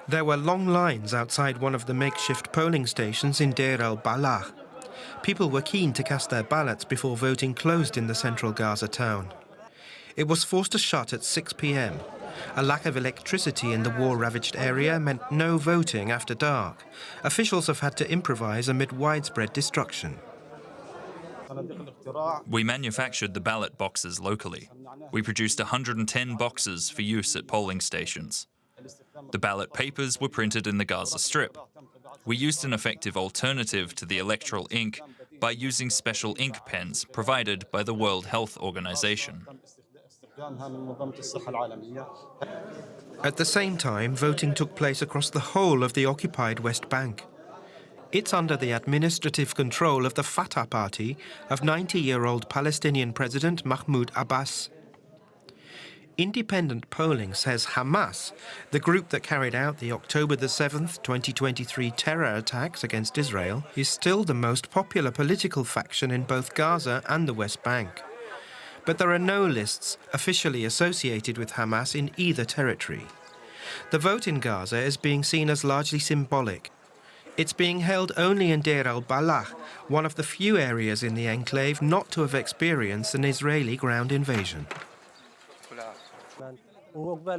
There were long lines outside one of the makeshift polling stations in Deir al-Balah. People were keen to cast their ballots before voting closed in the central Gaza town. It was forced to shut at 6 p.m. A lack of electricity in the war-ravaged area meant no voting after dark. Officials have had to improvise amid widespread destruction. We manufactured the ballot boxes locally. We produced 110 boxes for use at polling stations. The ballot papers were printed in the Gaza Strip. We used an effective alternative to the electoral ink by using special ink pens provided by the World Health Organization. At the same time, voting took place across the whole of the occupied West Bank. It's under the administrative control of the Fatah party of 90-year-old Palestinian President Mahmoud Abbas. Independent polling says Hamas, the group that carried out the October the 7th, 2023 terror attacks against Israel, is still the most popular political faction in both Gaza and the West Bank. But there are no lists officially associated with Hamas in either territory. The vote in Gaza is being seen as largely symbolic. It's being held only in Deir al-Balah, one of the few areas in the enclave not to have experienced an Israeli ground invasion.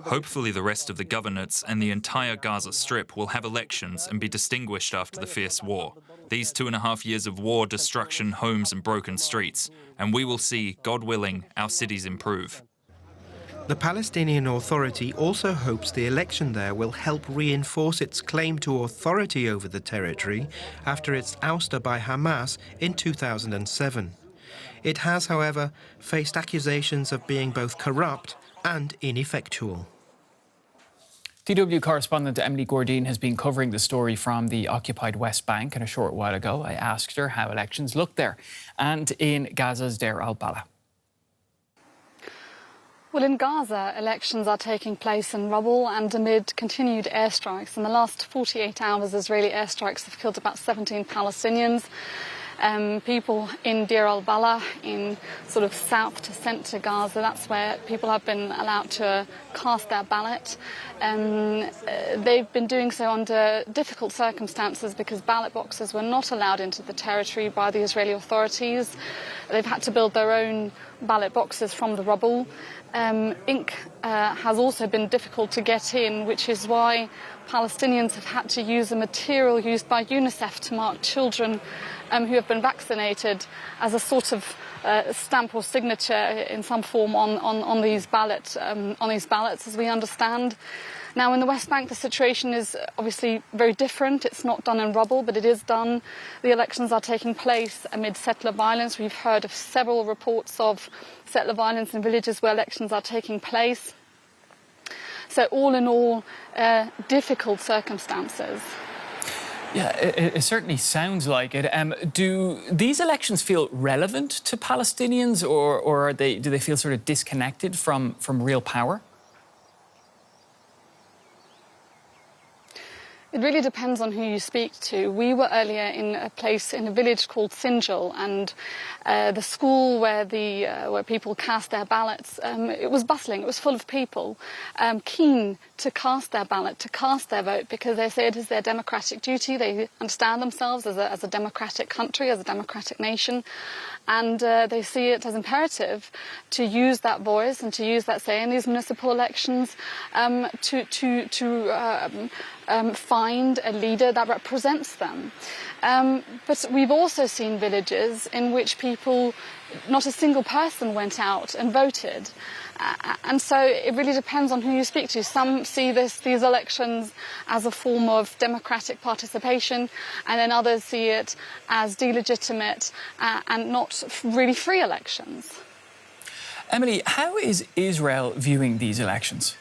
Hopefully the rest of the governorates and the entire Gaza Strip will have elections and be distinguished after the fierce war. These 2.5 years of war, destruction, homes and broken streets. And we will see, God willing, our cities improve. The Palestinian Authority also hopes the election there will help reinforce its claim to authority over the territory after its ouster by Hamas in 2007. It has, however, faced accusations of being both corrupt and ineffectual. DW correspondent Emily Gordine has been covering the story from the occupied West Bank, and a short while ago I asked her how elections looked there and in Gaza's Deir al-Balah. Well, in Gaza, elections are taking place in rubble and amid continued airstrikes. In the last 48 hours, Israeli airstrikes have killed about 17 Palestinians. People in Deir al-Balah, in sort of south to centre Gaza, that's where people have been allowed to cast their ballot. They've been doing so under difficult circumstances because ballot boxes were not allowed into the territory by the Israeli authorities. They've had to build their own ballot boxes from the rubble. Ink has also been difficult to get in, which is why Palestinians have had to use a material used by UNICEF to mark children who have been vaccinated as a sort of stamp or signature in some form on these ballots, as we understand. Now, in the West Bank, the situation is obviously very different. It's not done in rubble, but it is done. The elections are taking place amid settler violence. We've heard of several reports of settler violence in villages where elections are taking place. So all in all, difficult circumstances. Yeah, it certainly sounds like it. Do these elections feel relevant to Palestinians, or do they feel sort of disconnected from real power? It really depends on who you speak to. We were earlier in a village called Sinjal, and the school where people cast their ballots, it was bustling, it was full of people, keen to cast their ballot, to cast their vote, because they say it is their democratic duty. They understand themselves as a democratic country, as a democratic nation, and they see it as imperative to use that voice and to use that say in these municipal elections to find a leader that represents them. But we've also seen villages in which people, not a single person went out and voted. And so it really depends on who you speak to. Some see these elections as a form of democratic participation, and then others see it as delegitimate and not really free elections. Emily, how is Israel viewing these elections?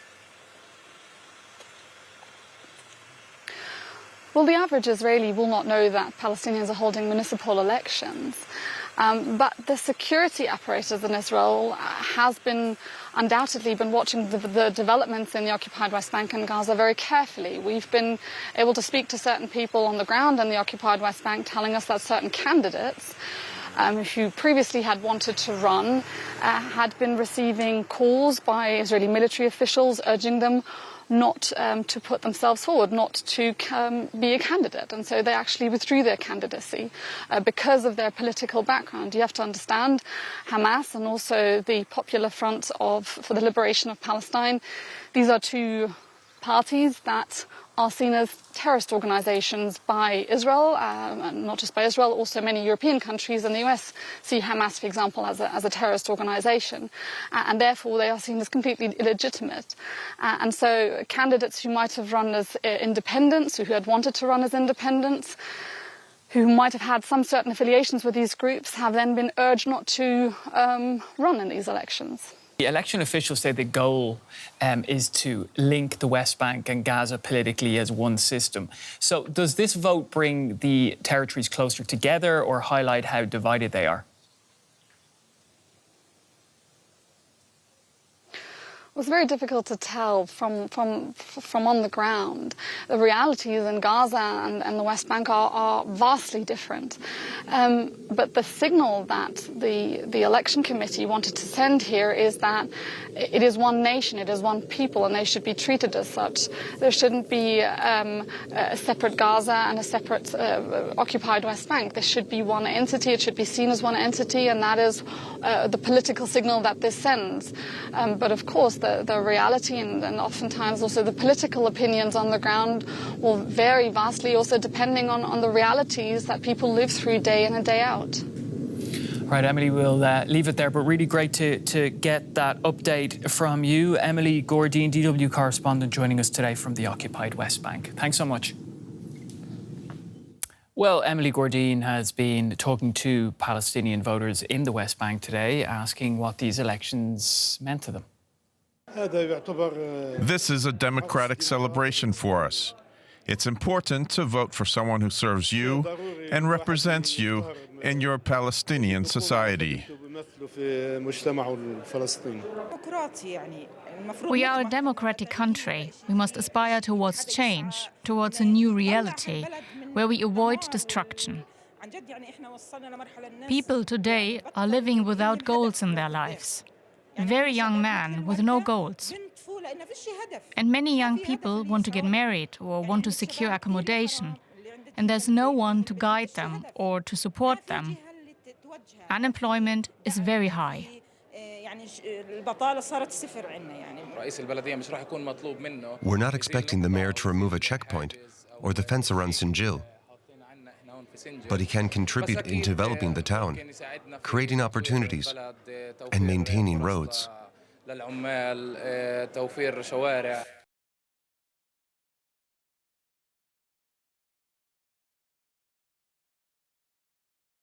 Well, the average Israeli will not know that Palestinians are holding municipal elections. But the security apparatus in Israel has undoubtedly been watching the developments in the occupied West Bank and Gaza very carefully. We've been able to speak to certain people on the ground in the occupied West Bank telling us that certain candidates who previously had wanted to run had been receiving calls by Israeli military officials urging them not to put themselves forward, not to be a candidate. And so they actually withdrew their candidacy because of their political background. You have to understand Hamas and also the Popular Front for the Liberation of Palestine. These are two parties that are seen as terrorist organizations by Israel, and not just by Israel, also many European countries and the US see Hamas, for example, as a terrorist organization, and therefore they are seen as completely illegitimate. And so candidates who might have run as independents, who had wanted to run as independents, who might have had some certain affiliations with these groups, have then been urged not to run in these elections. The election officials say the goal is to link the West Bank and Gaza politically as one system. So does this vote bring the territories closer together or highlight how divided they are? It was very difficult to tell from on the ground. The realities in Gaza and the West Bank are vastly different. But the signal that the election committee wanted to send here is that it is one nation, it is one people, and they should be treated as such. There shouldn't be a separate Gaza and a separate occupied West Bank. There should be one entity, it should be seen as one entity, and that is the political signal that this sends. But of course, the reality and oftentimes also the political opinions on the ground will vary vastly, also depending on the realities that people live through day in and day out. Right, Emily, we'll leave it there, but really great to get that update from you. Emily Gordine, DW correspondent, joining us today from the occupied West Bank. Thanks so much. Well, Emily Gordine has been talking to Palestinian voters in the West Bank today, asking what these elections meant to them. This is a democratic celebration for us. It's important to vote for someone who serves you and represents you in your Palestinian society. We are a democratic country. We must aspire towards change, towards a new reality, where we avoid destruction. People today are living without goals in their lives. Very young men with no goals. And many young people want to get married or want to secure accommodation. And there's no one to guide them or to support them. Unemployment is very high. We're not expecting the mayor to remove a checkpoint or the fence around Sinjil. But he can contribute in developing the town, creating opportunities, and maintaining roads.